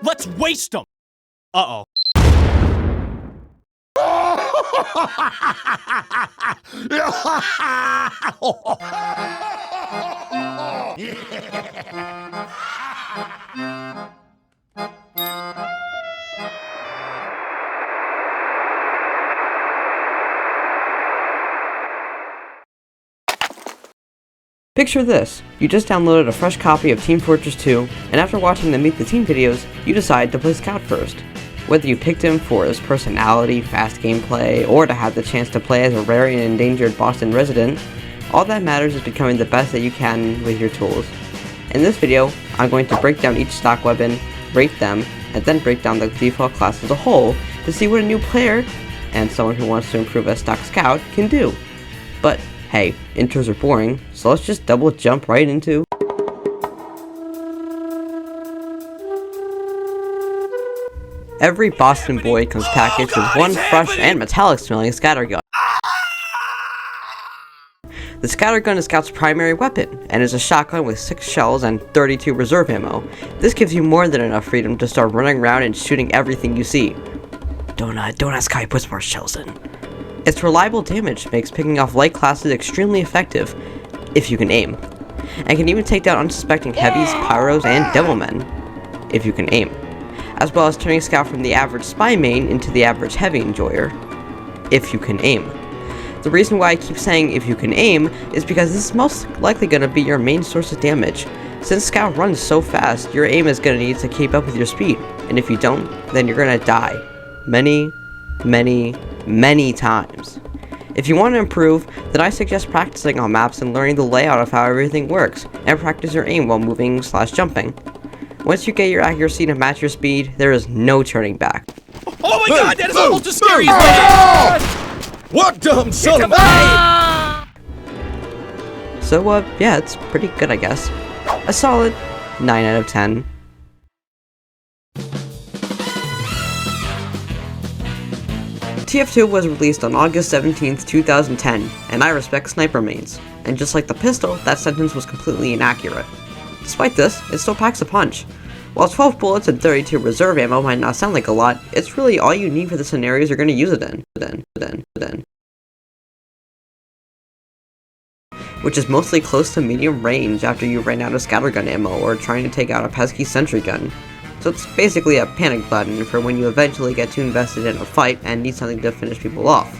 Let's waste them! Uh-oh. Picture this, you just downloaded a fresh copy of Team Fortress 2, and after watching the Meet the Team videos, you decide to play Scout first. Whether you picked him for his personality, fast gameplay, or to have the chance to play as a rare and endangered Boston resident, all that matters is becoming the best that you can with your tools. In this video, I'm going to break down each stock weapon, rate them, and then break down the default class as a whole to see what a new player, and someone who wants to improve as stock Scout, can do. But hey, intros are boring, so let's just double jump right into... Every Boston boy comes packaged with one fresh and metallic smelling scattergun. The scattergun is Scout's primary weapon, and is a shotgun with 6 shells and 32 reserve ammo. This gives you more than enough freedom to start running around and shooting everything you see. Don't ask how he puts more shells in. Its reliable damage makes picking off light classes extremely effective, if you can aim, and can even take down unsuspecting heavies, pyros, and devilmen, if you can aim, as well as turning Scout from the average spy main into the average heavy enjoyer, if you can aim. The reason why I keep saying if you can aim is because this is most likely going to be your main source of damage. Since Scout runs so fast, your aim is going to need to keep up with your speed, and if you don't, then you're going to die. Many times. If you want to improve, then I suggest practicing on maps and learning the layout of how everything works, and practice your aim while moving/jumping. Once you get your accuracy to match your speed, there is no turning back. Oh my god, that is almost as scary as What dumb son of a... So, yeah, it's pretty good, I guess. A solid 9 out of 10. TF2 was released on August 17th, 2010, and I respect sniper mains. And just like the pistol, that sentence was completely inaccurate. Despite this, it still packs a punch. While 12 bullets and 32 reserve ammo might not sound like a lot, it's really all you need for the scenarios you're going to use it in. Which is mostly close to medium range after you ran out of scattergun ammo or trying to take out a pesky sentry gun. So it's basically a panic button for when you eventually get too invested in a fight and need something to finish people off.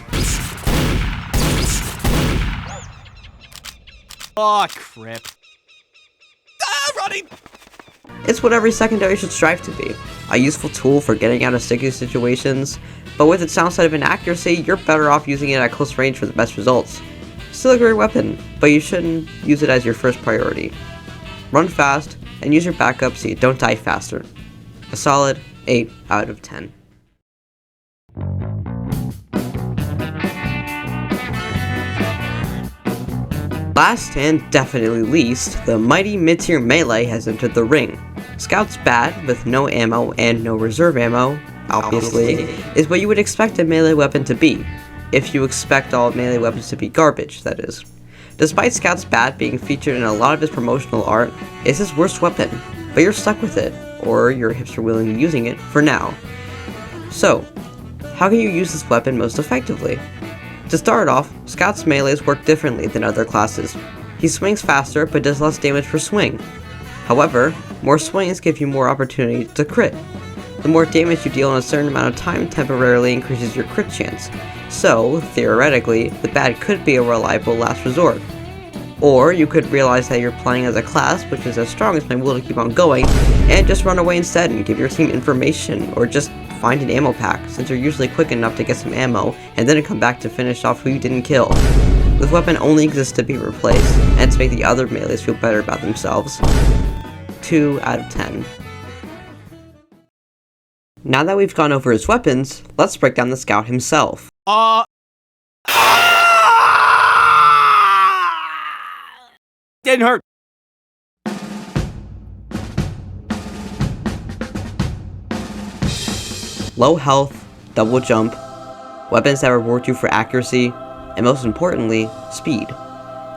Aw, crap. Running! It's what every secondary should strive to be. A useful tool for getting out of sticky situations, but with its downside of inaccuracy, you're better off using it at close range for the best results. Still a great weapon, but you shouldn't use it as your first priority. Run fast, and use your backup so you don't die faster. A solid 8 out of 10. Last and definitely least, the mighty mid-tier melee has entered the ring. Scout's bad, with no ammo and no reserve ammo, obviously, is what you would expect a melee weapon to be. If you expect all melee weapons to be garbage, that is. Despite Scout's bad being featured in a lot of his promotional art, it's his worst weapon, but you're stuck with it, or you're hipster willingly using it for now. So, how can you use this weapon most effectively? To start off, Scout's melees work differently than other classes. He swings faster, but does less damage per swing. However, more swings give you more opportunity to crit. The more damage you deal in a certain amount of time temporarily increases your crit chance, so, theoretically, the bad could be a reliable last resort. Or you could realize that you're playing as a class which is as strong as my will to keep on going, and just run away instead and give your team information, or just find an ammo pack, since you're usually quick enough to get some ammo, and then come back to finish off who you didn't kill. This weapon only exists to be replaced, and to make the other melees feel better about themselves. 2 out of 10. Now that we've gone over his weapons, let's break down the Scout himself. Didn't hurt. Low health, double jump, weapons that reward you for accuracy, and most importantly, speed.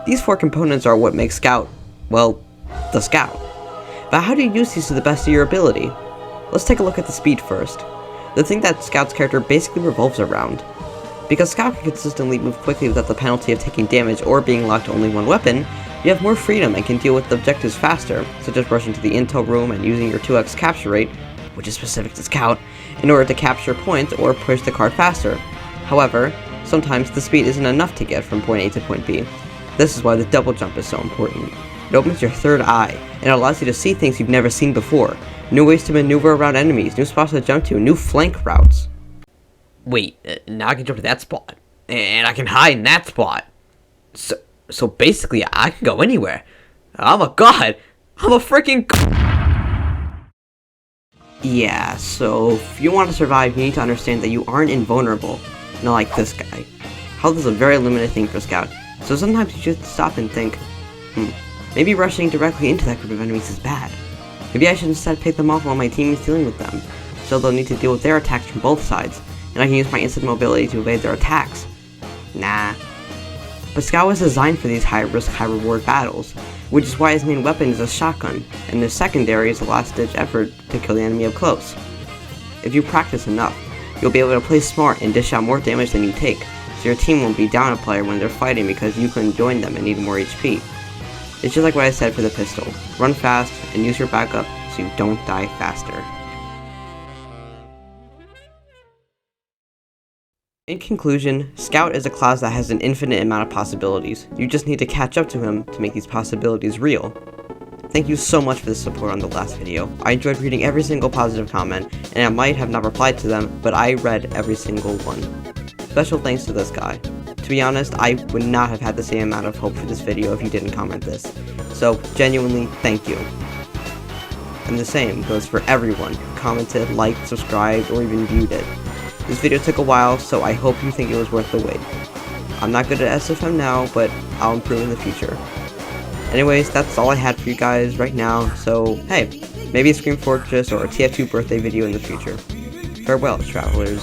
These 4 components are what make Scout, well, the Scout. But how do you use these to the best of your ability? Let's take a look at the speed first. The thing that Scout's character basically revolves around. Because Scout can consistently move quickly without the penalty of taking damage or being locked to only one weapon, you have more freedom and can deal with objectives faster, such as rushing to the intel room and using your 2x capture rate, which is specific to Scout, in order to capture points or push the card faster. However, sometimes the speed isn't enough to get from point A to point B. This is why the double jump is so important. It opens your third eye, and allows you to see things you've never seen before, new ways to maneuver around enemies, new spots to jump to, new flank routes. Wait, now I can jump to that spot, and I can hide in that spot. So basically, I can go anywhere. I'm a god. I'm a freaking. Yeah, so if you want to survive, you need to understand that you aren't invulnerable. Not like this guy. Health is a very limited thing for Scout, so sometimes you should stop and think, maybe rushing directly into that group of enemies is bad. Maybe I should instead pick them off while my team is dealing with them, so they'll need to deal with their attacks from both sides, and I can use my instant mobility to evade their attacks. Nah. But Scout was designed for these high-risk, high-reward battles, which is why his main weapon is a shotgun, and his secondary is a last-ditch effort to kill the enemy up close. If you practice enough, you'll be able to play smart and dish out more damage than you take, so your team won't be down a player when they're fighting because you couldn't join them and need more HP. It's just like what I said for the pistol. Run fast and use your backup so you don't die faster. In conclusion, Scout is a class that has an infinite amount of possibilities. You just need to catch up to him to make these possibilities real. Thank you so much for the support on the last video. I enjoyed reading every single positive comment, and I might have not replied to them, but I read every single one. Special thanks to this guy. To be honest, I would not have had the same amount of hope for this video if you didn't comment this. So, genuinely, thank you. And the same goes for everyone who commented, liked, subscribed, or even viewed it. This video took a while, so I hope you think it was worth the wait. I'm not good at SFM now, but I'll improve in the future. Anyways, that's all I had for you guys right now, so hey, maybe a Scream Fortress or a TF2 birthday video in the future. Farewell, travelers.